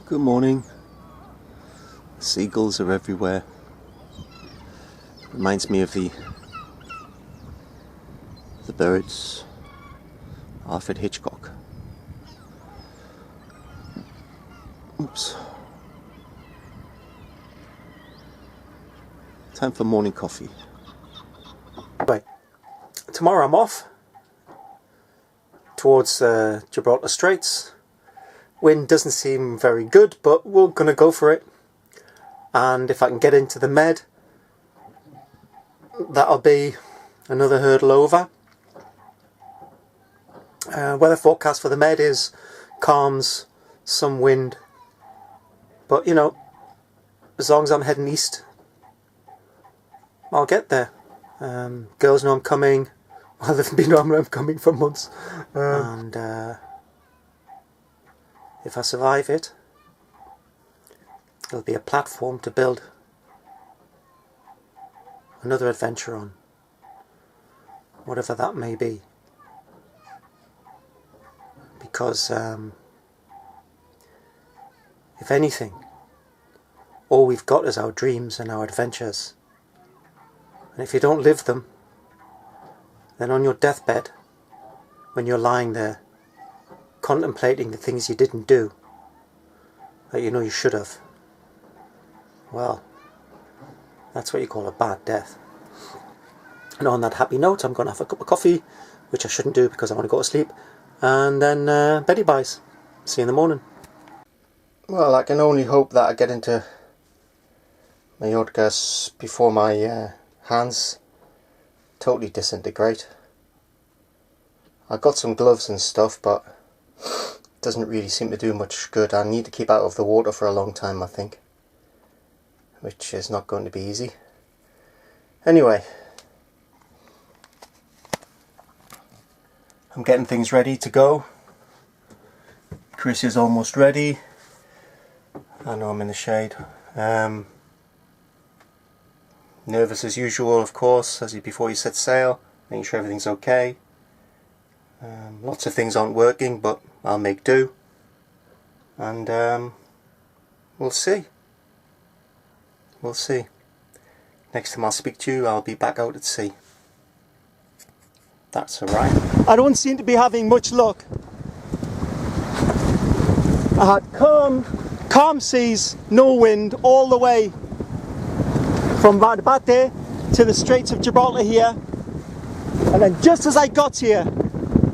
Good morning. Seagulls are everywhere. Reminds me of the birds. Alfred Hitchcock. Oops. Time for morning coffee. Right. Tomorrow I'm off towards Gibraltar Straits. Wind doesn't seem very good, but we're going to go for it. And if I can get into the Med, that'll be another hurdle over. Weather forecast for the Med is calms, some wind. But, you know, as long as I'm heading east, I'll get there. Girls know I'm coming. Well, they've been knowing I'm coming for months. If I survive it, it'll be a platform to build another adventure on, whatever that may be. Because if anything, all we've got is our dreams and our adventures. And if you don't live them, then on your deathbed, when you're lying there, contemplating the things you didn't do, that you know you should have, well, that's what you call a bad death. And on that happy note, I'm going to have a cup of coffee, which I shouldn't do because I want to go to sleep, and then beddy buys. See you in the morning. Well, I can only hope that I get into Mallorca before my hands totally disintegrate. I got some gloves and stuff, but it doesn't really seem to do much good. I need to keep out of the water for a long time, I think, which is not going to be easy. Anyway, I'm getting things ready to go. Chris is almost ready. I know I'm in the shade. Nervous as usual, of course, before you set sail, making sure everything's okay. Lots of things aren't working, but I'll make do. And we'll see. We'll see. Next time I'll speak to you, I'll be back out at sea. That's alright. I don't seem to be having much luck. I had calm seas, no wind, all the way from Barbate to the Straits of Gibraltar here. And then just as I got here,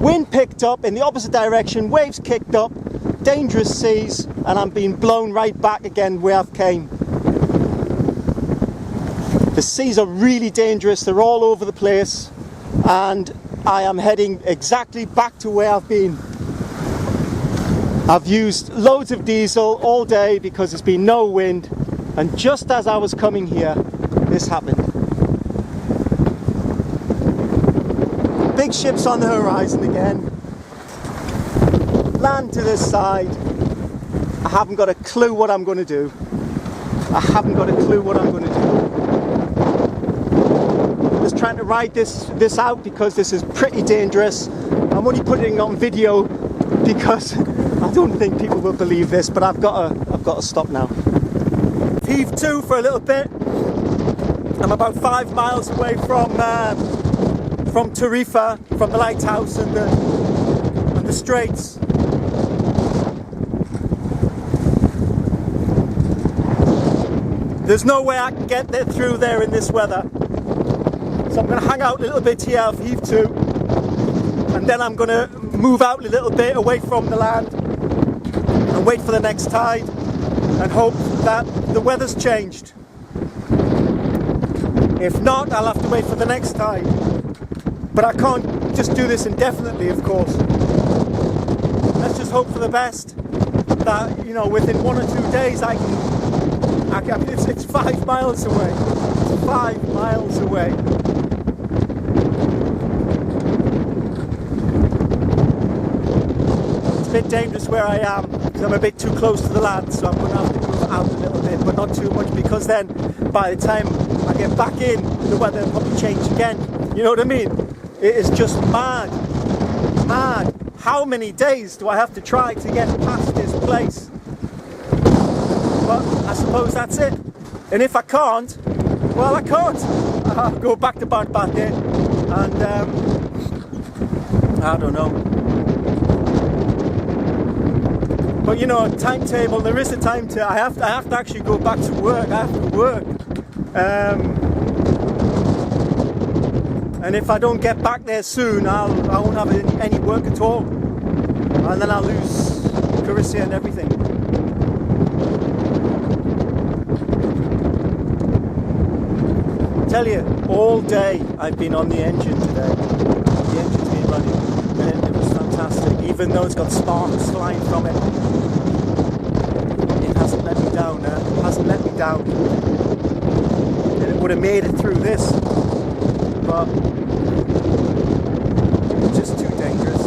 wind picked up in the opposite direction, waves kicked up, dangerous seas, and I'm being blown right back again where I've came. The seas are really dangerous, they're all over the place, and I am heading exactly back to where I've been. I've used loads of diesel all day because there's been no wind, and just as I was coming here, this happened. Big ships on the horizon again. Land to this side. I haven't got a clue what I'm going to do. I haven't got a clue what I'm going to do. I'm just trying to ride this out because this is pretty dangerous. I'm only putting it on video because I don't think people will believe this, but I've got to stop now. Heave to for a little bit. I'm about 5 miles away from Tarifa, from the lighthouse and the straits. There's no way I can get there through there in this weather. So I'm going to hang out a little bit here off Heave 2, and then I'm going to move out a little bit away from the land and wait for the next tide and hope that the weather's changed. If not, I'll have to wait for the next tide. But I can't just do this indefinitely, of course. Let's just hope for the best. That, you know, within 1 or 2 days it's 5 miles away. It's 5 miles away. It's a bit dangerous where I am because I'm a bit too close to the land, so I'm going to have to move out a little bit, but not too much, because then by the time I get back in, the weather will probably change again. You know what I mean? It is just mad. Mad. How many days do I have to try to get past this place? But I suppose that's it. And if I can't, well, I can't. I'll go back to Bad Day, and I don't know. But you know, timetable. There is a timetable. I have to actually go back to work. I have to work. And if I don't get back there soon, I won't have any work at all, and then I'll lose Carissa and everything. I tell you, all day I've been on the engine today. The engine's been running, and it was fantastic. Even though it's got sparks flying from it, it hasn't let me down. It hasn't let me down. And it would have made it through this, but it's just too dangerous.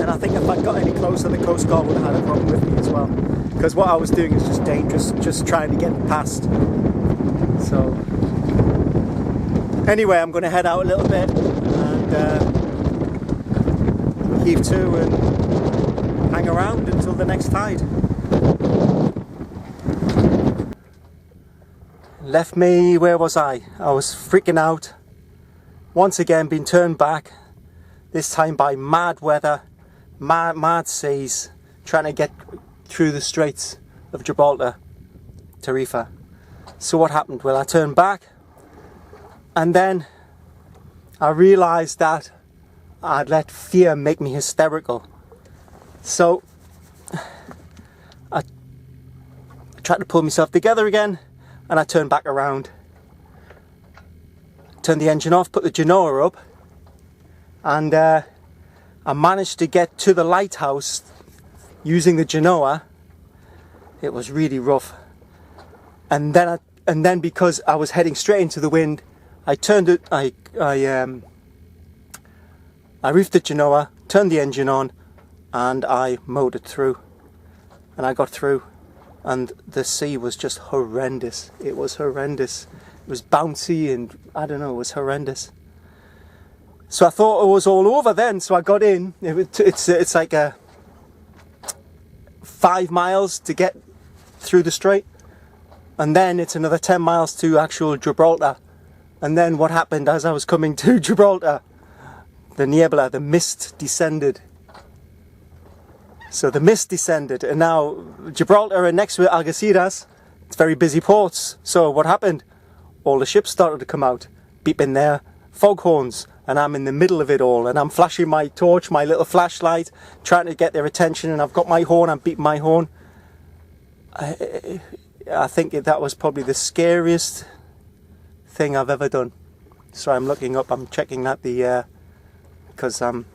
And I think if I'd got any closer, the Coast Guard would have had a problem with me as well. Because what I was doing is just dangerous, just trying to get past. So, anyway, I'm going to head out a little bit and heave to and hang around until the next tide. Left me, where was I? I was freaking out. Once again, been turned back. This time by mad weather, mad seas, trying to get through the Straits of Gibraltar, Tarifa. So what happened? Well, I turned back, and then I realised that I'd let fear make me hysterical. So I tried to pull myself together again, and I turned back around. Turned the engine off, put the genoa up, and I managed to get to the lighthouse using the genoa. It was really rough. And then because I was heading straight into the wind, I turned it. I reefed the genoa, turned the engine on, and I motored through. And I got through, and the sea was just horrendous. It was horrendous. It was bouncy, and I don't know. It was horrendous. So I thought it was all over then. So I got in. It's like 5 miles to get through the strait. And then it's another 10 miles to actual Gibraltar. And then what happened as I was coming to Gibraltar? The niebla, the mist descended. So the mist descended, and now Gibraltar and next to it, Algeciras, it's very busy ports. So what happened? All the ships started to come out, beeping their foghorns, and I'm in the middle of it all, and I'm flashing my torch, my little flashlight, trying to get their attention, and I've got my horn, I'm beating my horn. I think that was probably the scariest thing I've ever done. So I'm looking up, I'm checking that because I'm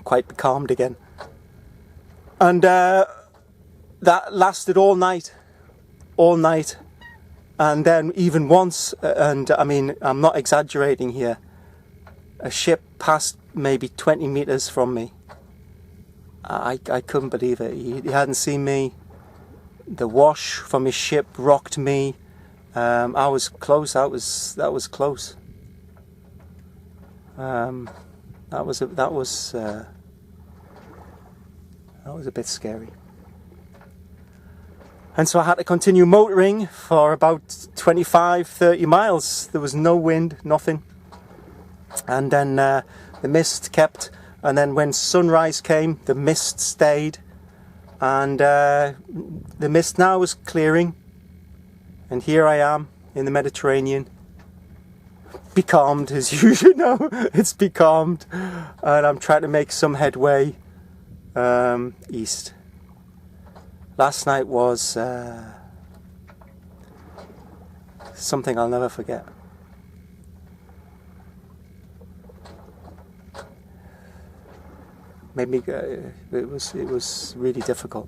quite becalmed again. And that lasted all night. And then even once, and I mean, I'm not exaggerating here, a ship passed maybe 20 meters from me. I couldn't believe it. He hadn't seen me. The wash from his ship rocked me. I was close. That was close. That was a bit scary. And so I had to continue motoring for about 25-30 miles. There was no wind, nothing. And then the mist kept. And then when sunrise came, the mist stayed. And the mist now is clearing, and here I am in the Mediterranean, becalmed as you know. It's becalmed, and I'm trying to make some headway east. Last night was something I'll never forget. Made me it was really difficult,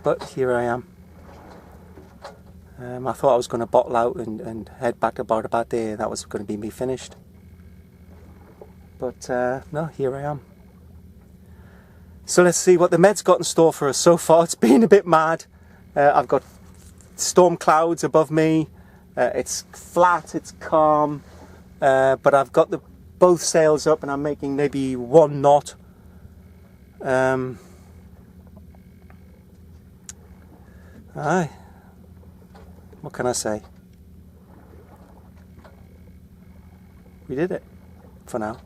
but here I am. I thought I was going to bottle out and head back to Bad Day, and that was going to be me finished. But no, here I am. So let's see what the Med's got in store for us. So far it's been a bit mad. I've got storm clouds above me. It's flat, it's calm, but I've got both sails up and I'm making maybe 1 knot. Aye. What can I say? We did it. For now.